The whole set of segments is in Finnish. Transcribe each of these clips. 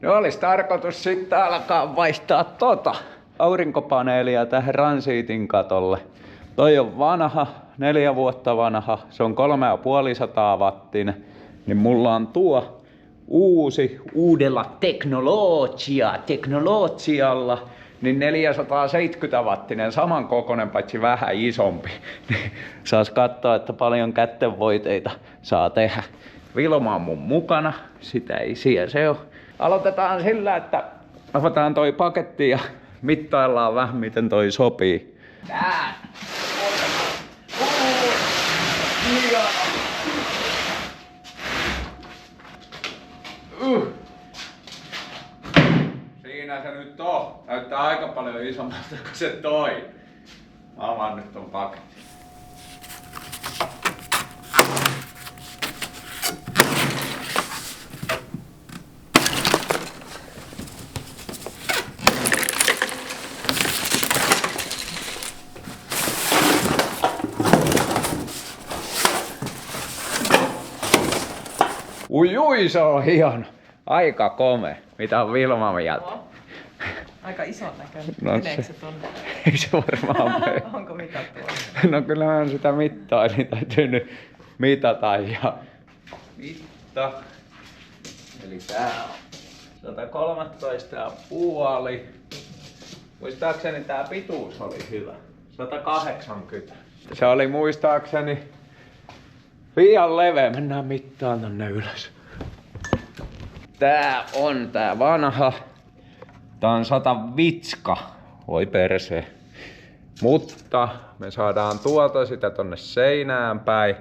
No olisi tarkoitus sitten alkaa vaihtaa aurinkopaneelia tähän Ransiitin katolle. Toi on vanha, 4 vuotta vanha, se on 3500 wattinen. Niin mulla on tuo uusi, uudella teknologialla, niin 470 wattinen, saman kokoinen, paitsi vähän isompi. Saas katsoa, että paljon kättenvoiteita saa tehdä. Vilma on mun mukana, sitä ei siellä se ole. Aloitetaan sillä, että avataan toi paketti ja mittaillaan vähän miten toi sopii. Tää! Siinä se nyt on. Näyttää aika paljon isommalta kuin se toi. Mä avaan nyt ton paketin. Ui, se on hieno. Aika komea. Mitä on Vilma mieltä? Aika ison näköinen. No meneekö se tonne? Ei se varmaan mene. Onko mitattua? No kyllähän sitä mittaa, eli täytyy nyt mitata ja mitta. Eli tää on 113,5. Muistaakseni tää pituus oli hyvä. 180. Se oli muistaakseni liian leveä. Mennään mittaan tonne ylös. Tää on tää vanha. Tää on 105. Voi perse. Mutta me saadaan tuolta sitä tonne seinään päin.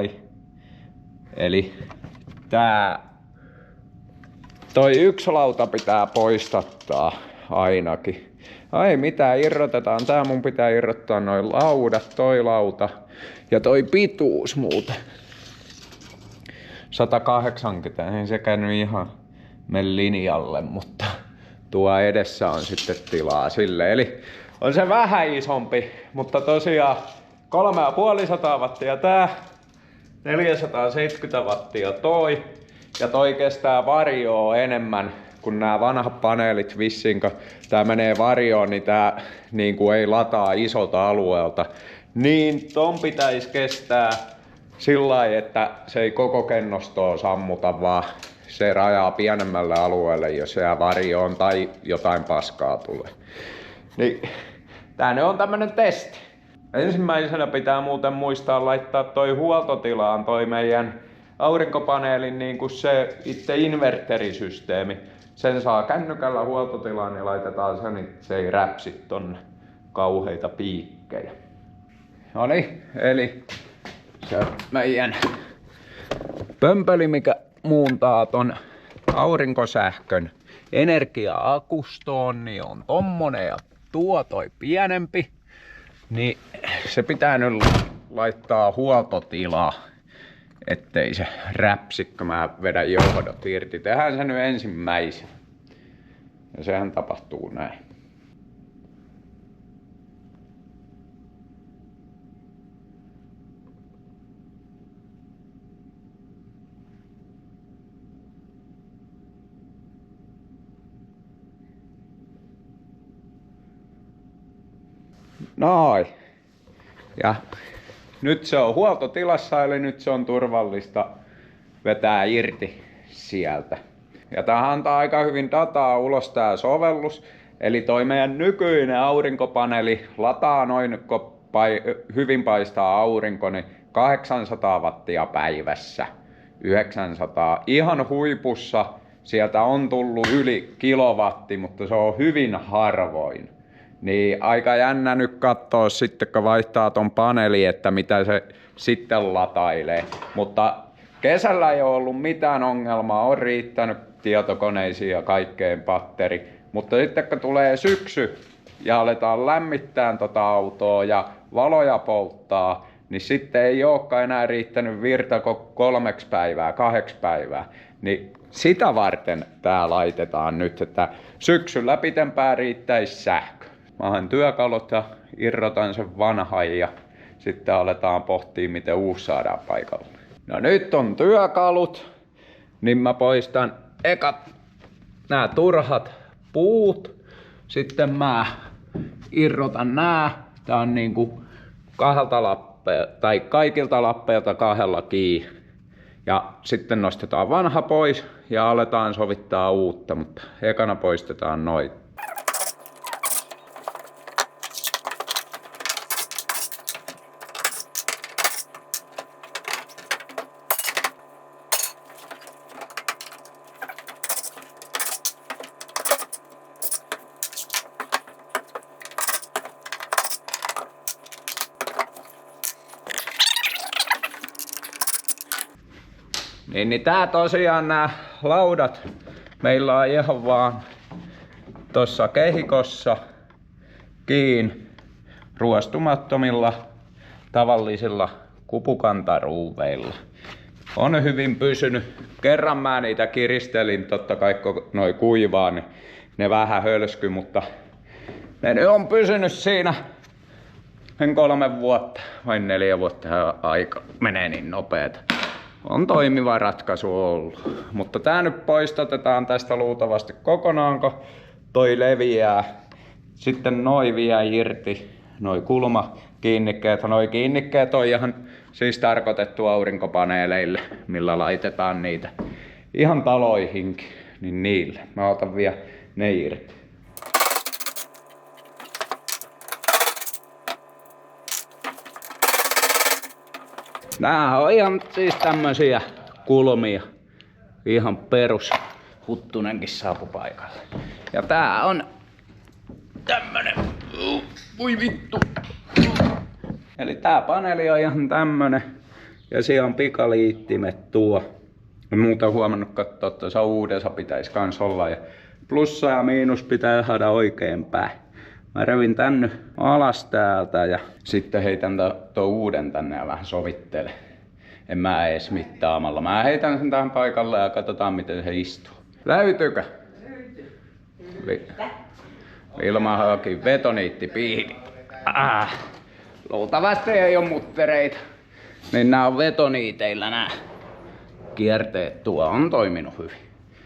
113,5. Eli toi yksi lauta pitää poistattaa ainakin. Ai mitään, irrotetaan. Tää mun pitää irrottaa noin laudat, toi lauta ja toi pituus muuten. 180, ei se käynyt ihan men linjalle, mutta tuo edessä on sitten tilaa sille. Eli on se vähän isompi, mutta tosiaan 3500 wattia tää, 470 wattia toi. Ja toi kestää varjoa enemmän kuin nämä vanhat paneelit vissiin, kun tää menee varjoon, niin tää niinku ei lataa isolta alueelta. Niin ton pitäisi kestää sillä lailla, että se ei koko kennostoa sammuta, vaan se rajaa pienemmälle alueelle, jos jää varjoon tai jotain paskaa tulee. Niin tää nyt on tämmönen testi. Ensimmäisenä pitää muuten muistaa laittaa toi huoltotilaan toi meidän aurinkopaneelin niin kuin se itse inverterisysteemi. Sen saa kännykällä huoltotilaan ja laitetaan sen, niin se ei räpsi tonne kauheita piikkejä. Noniin, eli se meidän pömpeli, mikä muuntaa ton aurinkosähkön energia-akustoon, niin on tommonen ja tuo toi pienempi. Niin se pitää nyt laittaa huoltotilaa, ettei se räpsi, kun mä vedän johdot irti. Tehdään se nyt ensimmäisenä. Ja sehän tapahtuu näin. Noin. Ja nyt se on huoltotilassa, eli nyt se on turvallista vetää irti sieltä. Ja tää antaa aika hyvin dataa ulos tää sovellus. Eli toi meidän nykyinen aurinkopaneeli lataa noin, kun hyvin paistaa aurinko, niin 800 wattia päivässä. 900. Ihan huipussa sieltä on tullut yli kilowatti, mutta se on hyvin harvoin. Niin aika jännä nyt katsoa sitten, kun vaihtaa ton paneeli, että mitä se sitten latailee. Mutta kesällä ei ole ollut mitään ongelmaa, on riittänyt tietokoneisiin ja kaikkeen patteri. Mutta sitten kun tulee syksy ja aletaan lämmittää tota autoa ja valoja polttaa, niin sitten ei olekaan enää riittänyt virta 3 päivää, 2 päivää. Niin sitä varten tää laitetaan nyt, että syksyllä pitempään riittäisi sähkö. Mä haen työkalut ja irrotan sen vanhan ja sitten aletaan pohtia, miten uusi saadaan paikalle. No nyt on työkalut. niin mä poistan ekat nää turhat puut. Sitten mä irrotan nää. Tää on niinku kaikilta lappeilta 2 kiinni. Ja sitten nostetaan vanha pois ja aletaan sovittaa uutta, mutta ekana poistetaan noita. Niin tää tosiaan nää laudat meillä on ihan vaan tossa kehikossa kiinni ruostumattomilla tavallisilla kupukantaruuveilla. On hyvin pysynyt. Kerran mä niitä kiristelin, totta kai kun noi kuivaa, niin ne vähän hölsky, mutta ne nyt on pysynyt siinä 3 vuotta vai 4 vuotta, aika menee niin nopeeta. On toimiva ratkaisu ollut. Mutta tää nyt poistetaan tästä luultavasti kokonaan, kun toi leviää. Sitten noi vie irti, noi kulmakiinnikkeet. Noi kiinnikkeet on ihan siis tarkoitettu aurinkopaneeleille, millä laitetaan niitä ihan taloihinkin. Niin niille. Mä otan vielä ne irti. Nää on ihan siis tämmösiä kulmia. Ihan perus. Huttunenkin saapui paikalle. Ja tää on tämmönen. Voi vittu. Eli tää paneeli on ihan tämmönen. Ja siellä on pikaliittimet tuo. En muuta huomannut katsoa, että tuossa uudessa pitäisi kans olla. Ja plussa ja miinus pitää saada oikein päin. Mä revin tänne alas täältä ja sitten heitän tuon uuden tänne ja vähän sovittelen. En mä edes mittaamalla. Mä heitän sen tähän paikalle ja katsotaan miten se istuu. Löytyykö? Löytyy. Vilma haki vetoniittipiini. Luultavasti ei oo muttereita. Niin nää on vetoniiteillä nää kierteet. Tuo on toiminut hyvin.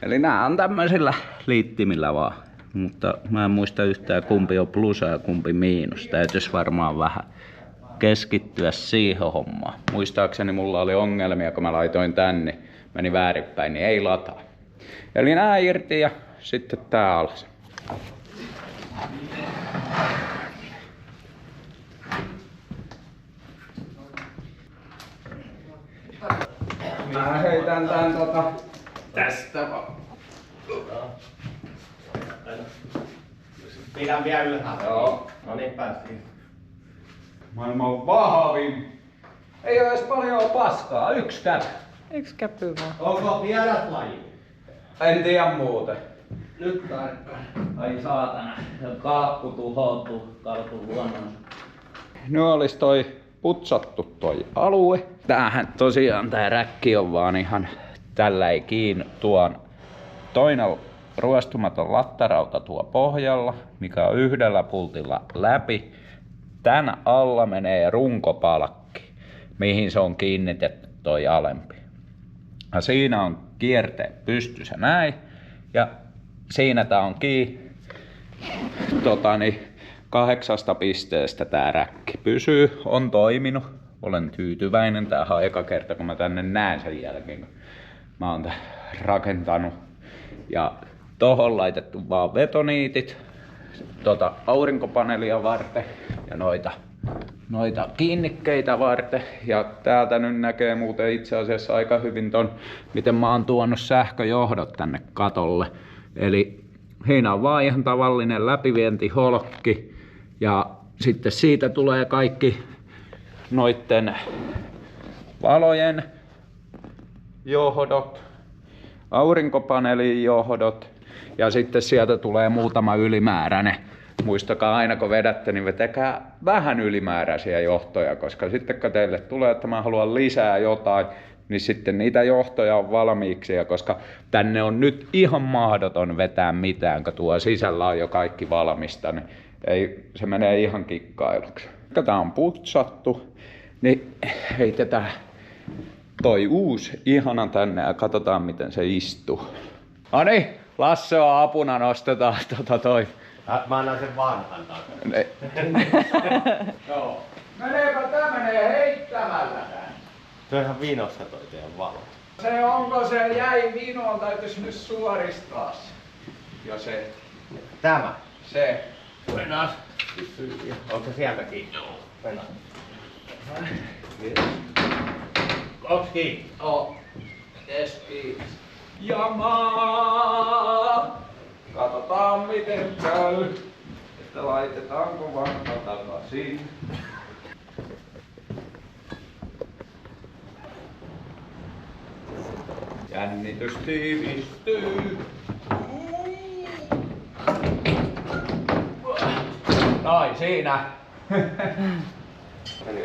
Eli nää on tämmöisillä liittimillä vaan. Mutta mä en muista yhtään kumpi on plusa ja kumpi miinus. Täytyisi varmaan vähän keskittyä siihen hommaan. Muistaakseni mulla oli ongelmia, kun mä laitoin tänne. Meni väärinpäin, niin ei lataa. Eli nää irti ja sitten tää alas. Mä heitän tän tästä vaan. Pidän vielä ylhäällä. Joo. No niin, päästiin. Maailman vahvin. Ei oo edes paljon paskaa. 1 käpä. 1 käpy vaan. Onko vieras laji? En tiedä muuten. Nyt tarkkaan. Ai saatana, kaakku tuhoutuu, kaltu luonnonsa. Nyt olis toi putsattu toi alue. Tämähän tosiaan tää räkki on vaan ihan tällä ei kiinni tuon toinen ruostumaton lattarauta tuo pohjalla, mikä on 1 pultilla läpi. Tän alla menee runkopalkki, mihin se on kiinnitetty toi alempi. Ja siinä on kierteet pystyssä näin. Ja siinä tää on kiinni 8 pisteestä tää räkki. Pysyy, on toiminut. Olen tyytyväinen. Tämähän on eka kerta kun mä tänne näen sen jälkeen, kun mä oon rakentanut. Ja tohon laitettu vaan betoniitit aurinkopaneelia varten ja noita kiinnikkeitä varten. Ja täältä nyt näkee muuten itse asiassa aika hyvin ton, miten mä oon tuonut sähköjohdot tänne katolle. Eli siinä on vaan ihan tavallinen läpivientiholkki ja sitten siitä tulee kaikki noitten valojen johdot, aurinkopaneelin johdot ja sitten sieltä tulee muutama ylimääräinen. Muistakaa aina kun vedätte, niin vetäkää vähän ylimääräisiä johtoja, koska sitten kun teille tulee, että mä haluan lisää jotain, niin sitten niitä johtoja on valmiiksi, ja koska tänne on nyt ihan mahdoton vetää mitään, kun tuo sisällä on jo kaikki valmista, niin se menee ihan kikkailuksi. Kun tää on putsattu, niin heitetään toi uusi ihana tänne ja katsotaan miten se istuu. Noniin, Lasse on apuna, nostetaan toi. Mä annan sen vanhan takan. Joo. Meneepä tää menee heittämällä tää. Se on ihan vinossa toi teidän valo. Se onko se jäi vinoon, täytyis nyt suoristaa se. Ja se. Tämä. Se. Venäs. Onko se sieltä kiinni? Joo. Venäs. Onks kiinni? Oo. Keski. Ja maa. Katsotaan miten käy. Että laitetaanko vanha takaisin. Jännitys tiivistyy. Noin siinä.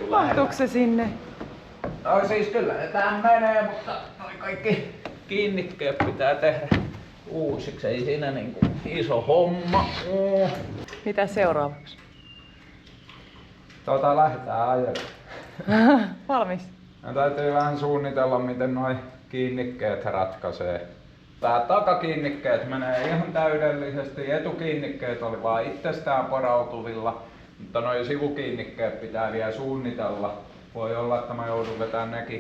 Mahtuuko se sinne? No siis kyllä ne tähän menee, mutta noi kaikki kiinnikkeet pitää tehdä uusiksi. Ei siinä niinku iso homma. Mitä seuraavaksi? Lähdetään ajelemaan. Valmis. No, täytyy vähän suunnitella miten noi kiinnikkeet ratkaisee. Tää takakiinnikkeet menee ihan täydellisesti. Etukiinnikkeet oli vaan itsestään porautuvilla. Mutta noi sivukiinnikkeet pitää vielä suunnitella. Voi olla, että mä joudun vetämään nekin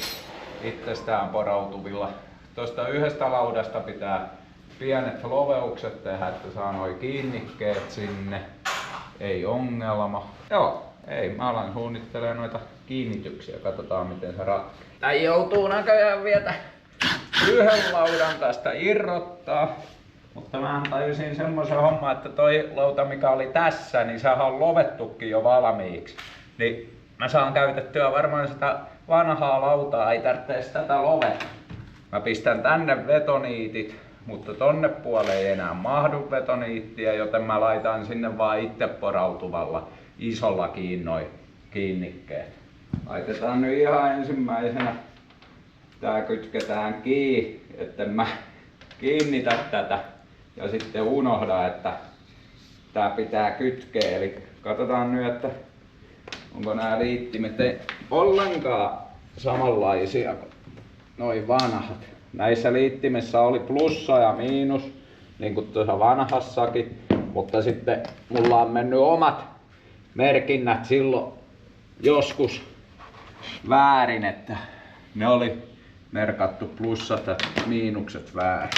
itsestään porautuvilla. Tuosta yhdestä laudasta pitää pienet loveukset tehdä, että saa noi kiinnikkeet sinne. Ei ongelma. Joo, ei. Mä alan suunnittelemaan noita kiinnityksiä. Katsotaan miten se ratkeaa. Tää joutuu näköjään vielä yhden laudan tästä irrottaa. Mutta mä tajusin semmoisen homman, että toi lauta mikä oli tässä, niin sehän on lovettukin jo valmiiksi. Niin mä saan käytettyä varmaan sitä vanhaa lautaa, ei tarvitse tätä loveta. Mä pistän tänne vetoniitit, mutta tonne puolelle ei enää mahdu vetoniittiä, joten mä laitan sinne vaan itse porautuvalla isolla noin kiinnikkeet. Laitetaan nyt ihan ensimmäisenä. Tää kytketään kiinni, etten mä kiinnitä tätä ja sitten unohda, että tää pitää kytkeä. Eli katsotaan nyt, että onko nämä liittimet ollenkaan samanlaisia kuin noi vanhat. Näissä liittimissä oli plussa ja miinus, niin kuin tuossa vanhassakin, mutta sitten mulla on mennyt omat merkinnät silloin joskus väärin, että ne oli merkattu plussat ja miinukset väärin.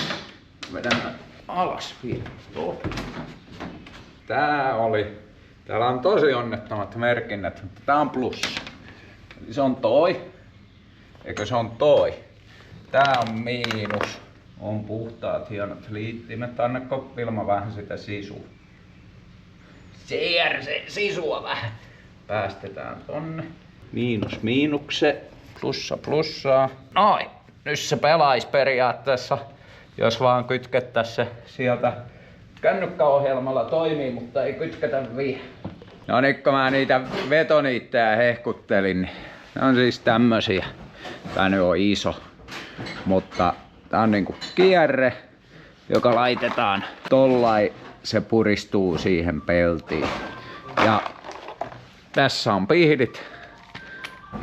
Vedän alas vielä. Täällä on tosi onnettomat merkinnät, mutta tää on plussa. Eli se on toi. Eikö se on toi? Tää on miinus. On puhtaat hienot liittimet. Annako Vilma vähän sitä sisua? Se sisua vähän. Päästetään tonne. Miinus miinukse. Plussa plussaa. Noin. Nyt se pelaisi periaatteessa. Jos vaan kytkettäis se sieltä kännykkäohjelmalla toimii, mutta ei kytketä vielä. No niin, kun mä niitä vetoniittejä hehkuttelin, niin ne on siis tämmösiä. Tää nyt on iso, mutta tää on niinku kierre, joka laitetaan tollai, se puristuu siihen peltiin. Ja tässä on pihdit,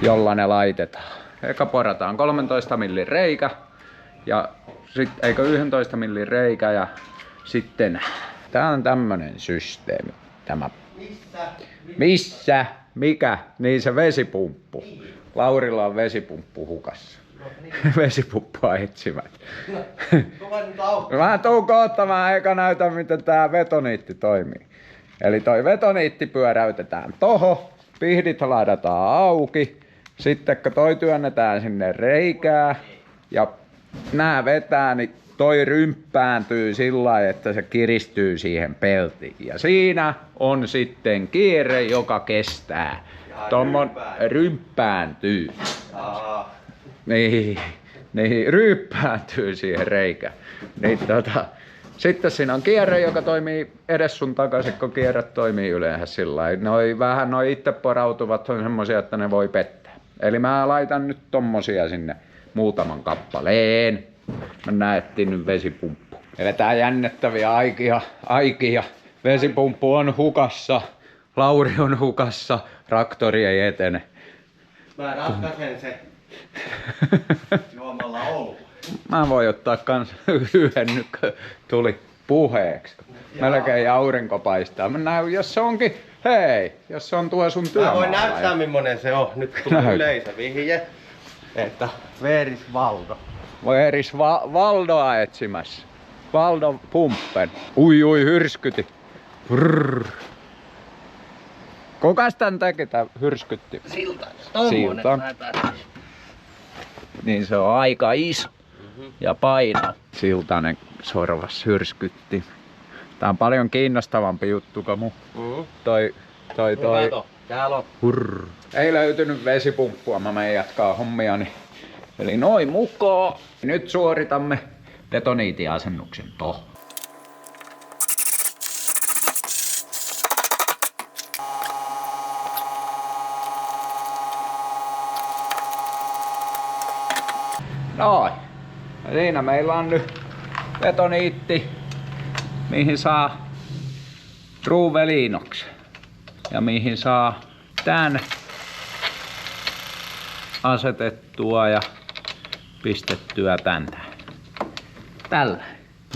jolla ne laitetaan. Eka porataan 13 millin reikä ja eikö 11 millin reikä ja sitten tää on tämmönen systeemi. Tämä. Missä? Mikä? Niin se vesipumppu. Laurilla on vesipumppu hukassa. Vesipumppua etsimät. Mä tuun koottamaan eikä näytä miten tää vetoniitti toimii. Eli toi vetoniitti pyöräytetään toho. Pihdit ladataan auki. Sitten kun toi työnnetään sinne reikää ja nää vetää, niin toi rymppääntyy sillä lailla, että se kiristyy siihen peltiin. Ja siinä on sitten kierre, joka kestää. Rymppääntyy. Niin, rymppääntyy siihen reikään. Niin sitten siinä on kierre, joka toimii edes sun takaisin, kun kierre toimii yleensä sillä lailla. Noi itse porautuvat on semmosia, että ne voi pettää. Eli mä laitan nyt tommosia sinne muutaman kappaleen. Mä näettiin nyt vesipumppu. Eletään jännettäviä aikia. Vesipumppu on hukassa. Lauri on hukassa. Traktori ei etene. Mä ratkaisen se Juomalla olua. Mä voin ottaa kans yhden nyt, kun tuli puheeksi. Melkein aurinko paistaa. Mä näen, jos se onkin, hei, jos se on tuo sun Mä työmaalla. voin näyttää millainen se on. Nyt tulee Näytä. yleisövihje. Että Veris Valdo. Voi eris Valdoa etsimässä. Valdo Pumppen. Ui, hyrskyti. Brrr. Kukas tän teki tän hyrskytti? Silta. Silta. Niin se on aika iso. Ja paino. Siltanen sorvas hyrskytti. Tää on paljon kiinnostavampi juttu kuin mun. Toi. Kato, täällä on. Hurr. Ei löytynyt vesipumppua, mä menen jatkaa hommiani. Eli noin mukaan. Nyt suoritamme betoniitiasennuksen tohon. Noin. Ja siinä meillä on nyt betoniitti, mihin saa ruuveliinoksen. Ja mihin saa tän asetettua ja pistettyä tänne. Tällä.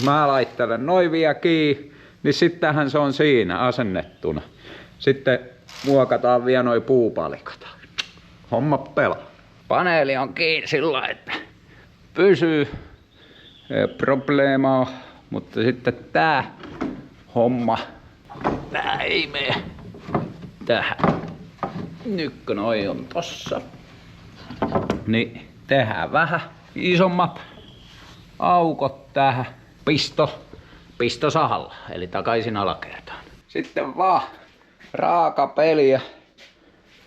Mä laittelen noin vielä kiinni, niin sittenhän se on siinä asennettuna. Sitten muokataan vielä noi puupalikat. Homma pelaa. Paneeli on kiinni sillä, että pysyy. Ei probleemaa, mutta sitten tää homma, tää ei mene tähän. Nyt kun noi on tossa, niin tehdään vähän isommat aukot tähän. Pisto sahalla, eli takaisin alakertaan. Sitten vaan raakapeliä.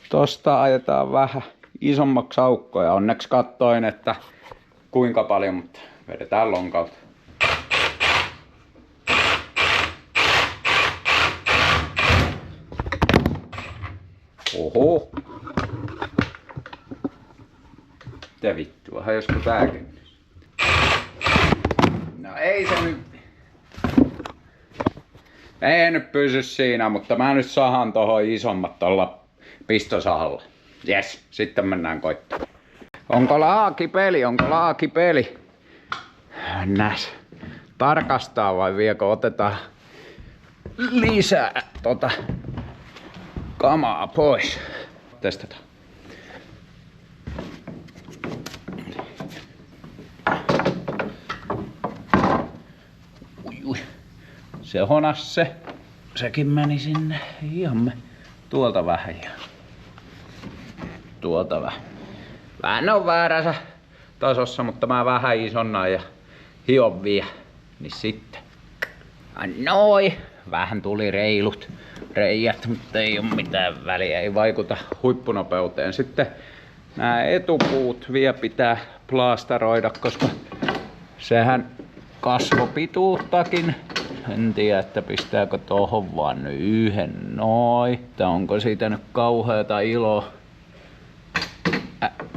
Tosta ajetaan vähän isommaksi aukkoja. Onneksi kattoin, että kuinka paljon, mutta vedetään lonkalta. Oho. Mitä vittua, hajosko tääkin? No ei se nyt. Ei nyt pysy siinä, mutta mä nyt sahan tohon isommat tolla pistosahalla. Jes, sitten mennään koittamaan. Onko laakipeli? Näs. Tarkastaa vai viekö otetaan lisää kamaa pois. Testataan. Ui. Se honas se. Sekin meni sinne. Ihan tuolta vähän ja tuolta vähän. Vähän on väärässä tasossa, mutta mä vähän isonnaan ja hion vielä. Niin sitten. Noi. Vähän tuli reilut reijät, mutta ei oo mitään väliä. Ei vaikuta huippunopeuteen. Sitten nämä etupuut vielä pitää plaastaroida, koska sehän kasvopituuttakin. En tiedä, että pistääkö tohon vaan nyt yhden noin. Onko siitä nyt kauheata iloa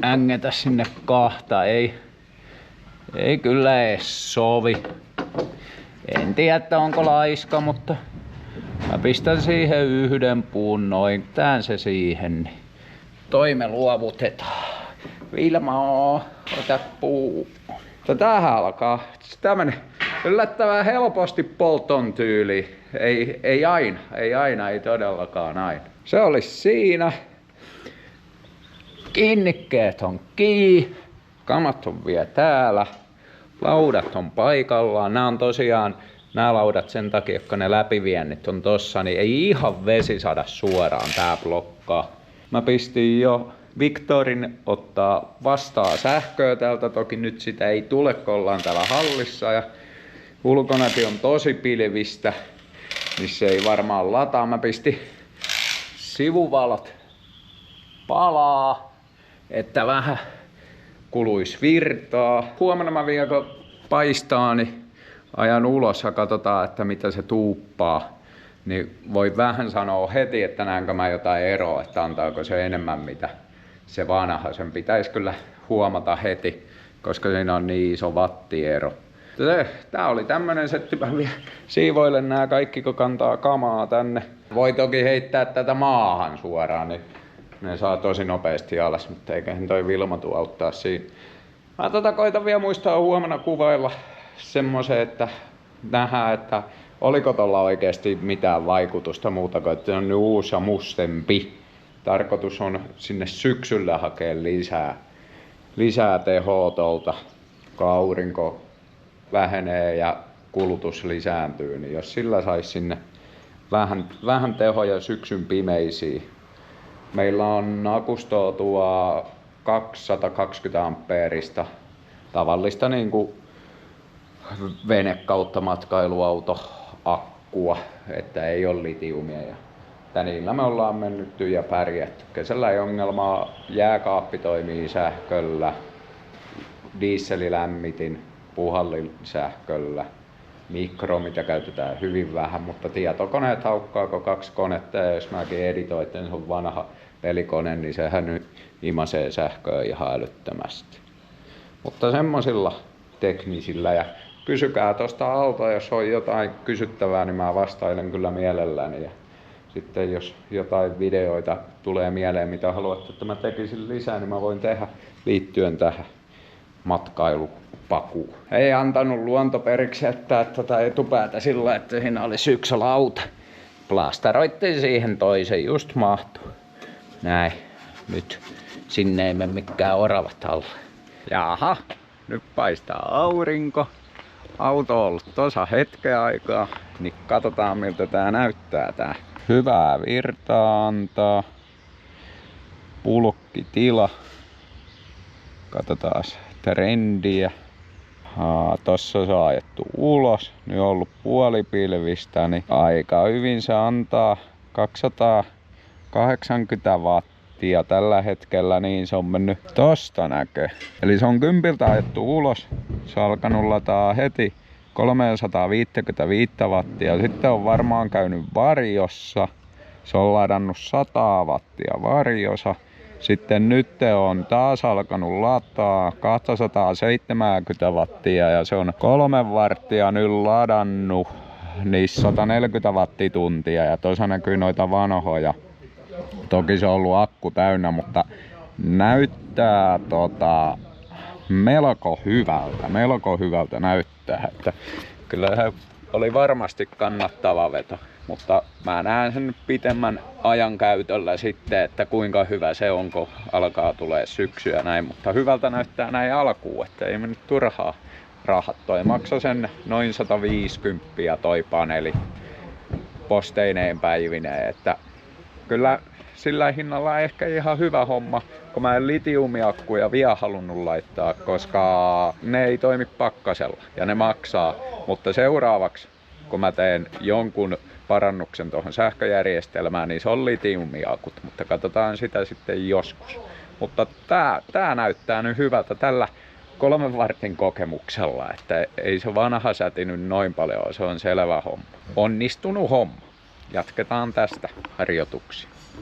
ängetä sinne kahta? Ei kyllä edes sovi. En tiedä, että onko laiska, mutta mä pistän siihen yhden puun noin. Tään se siihen. Niin toime luovutetaan. Vilma, ota puu. Tämähän alkaa tämmönen yllättävän helposti polton tyyli. Ei aina, ei todellakaan aina. Se olisi siinä. Kiinnikkeet on kiinni. Kamat on vielä täällä. Laudat on paikallaan. Nämä on tosiaan nämä laudat sen takia, kun ne läpiviennit on tossa, niin ei ihan vesi saada suoraan tää blokkaa. Mä pistin jo Victorin ottaa vastaan sähköä täältä. Toki nyt sitä ei tule, kun ollaan täällä hallissa. Ja ulkonäkö on tosi pilvistä, niin se ei varmaan lataa. Mä pistin sivuvalot palaa, että vähän kuluisi virtaa. Huomenna mä vielä kun paistaa, niin ajan ulos ja katsotaan, että mitä se tuuppaa. Niin voi vähän sanoa heti, että näenkö mä jotain eroa, että antaako se enemmän mitä se vanha. Sen pitäisi kyllä huomata heti, koska siinä on niin iso wattiero. Tää oli tämmönen setti. Mä vielä siivoilen nää kaikki, kun kantaa kamaa tänne. Voi toki heittää tätä maahan suoraan, niin Ne saa tosi nopeasti alas, mutta eiköhän toi Vilmatu auttaa siinä. Mä koitan vielä muistaa huomenna kuvailla semmoisen, että nähdään, että oliko tuolla oikeasti mitään vaikutusta muuta kuin, että on uusi ja mustempi. Tarkoitus on sinne syksyllä hakea lisää tehoa tuolta, kun aurinko vähenee ja kulutus lisääntyy, niin jos sillä saisi sinne vähän tehoja syksyn pimeisiin. Meillä on akustoa tuo 220 ampeerista tavallista niin kuin vene kautta matkailuauto akkua, että ei ole litiumia. Ja niillä me ollaan mennytty ja pärjätty. Kesällä ei ongelmaa, jääkaappi toimii sähköllä, dieselilämmitin puhallinsähköllä, mikro, mitä käytetään hyvin vähän, mutta tietokoneet haukkaako 2 konetta, ja jos mäkin editoin, että se on vanha pelikone, niin sehän nyt imasee sähköä ihan älyttömästi. Mutta semmosilla teknisillä, ja kysykää tosta alta, jos on jotain kysyttävää, niin mä vastailen kyllä mielelläni. Ja sitten jos jotain videoita tulee mieleen, mitä haluatte, että mä tekisin lisää, niin mä voin tehdä liittyen tähän matkailupakuun. Ei antanut luonto periksi jättää tätä etupäätä sillä, että siinä oli yksi lauta. Plastaroittiin siihen toisen, just mahtuu. Näin. Nyt sinne ei mene mikään oravat alle. Jaha, nyt paistaa aurinko. Auto on ollut tossa hetken aikaa, niin katsotaan miltä tää näyttää tää. Hyvää virtaa antaa. Pulkkitila. Katsotaan trendiä. Tossa se on ajettu ulos. Nyt on ollut puolipilvistä, niin aika hyvin se antaa 280 wattia tällä hetkellä, niin se on mennyt tosta näkö. Eli se on 10 ajettu ulos. Se on alkanut lataa heti 355 wattia. Sitten on varmaan käynyt varjossa. Se on ladannut 100 wattia varjossa. Sitten nyt on taas alkanut lataa 270 wattia ja se on 3 varttia nyt ladannut niissä 140 wattituntia ja tuossa näkyy noita vanhoja. Toki se on ollut akku täynnä, mutta näyttää melko hyvältä näyttää. Että kyllä se oli varmasti kannattava veto. Mutta mä näen sen pitemmän ajan käytöllä sitten, että kuinka hyvä se on, kun alkaa tulee syksyä näin. Mutta hyvältä näyttää näin alkuun, että ei mennyt turhaa rahat. Toi maksoi sen noin 150 toi paneeli posteineen päivineen. Että kyllä sillä hinnalla ehkä ihan hyvä homma, kun mä en litiumiakkuja vielä halunnut laittaa, koska ne ei toimi pakkasella ja ne maksaa. Mutta seuraavaksi, kun mä teen jonkun parannuksen tuohon sähköjärjestelmään, niin se on litiumiakut, mutta katsotaan sitä sitten joskus. Mutta tää näyttää nyt hyvältä tällä 3 vartin kokemuksella, että ei se vanha sätinyt noin paljon, se on selvä homma. Onnistunut homma. Jatketaan tästä harjoituksia.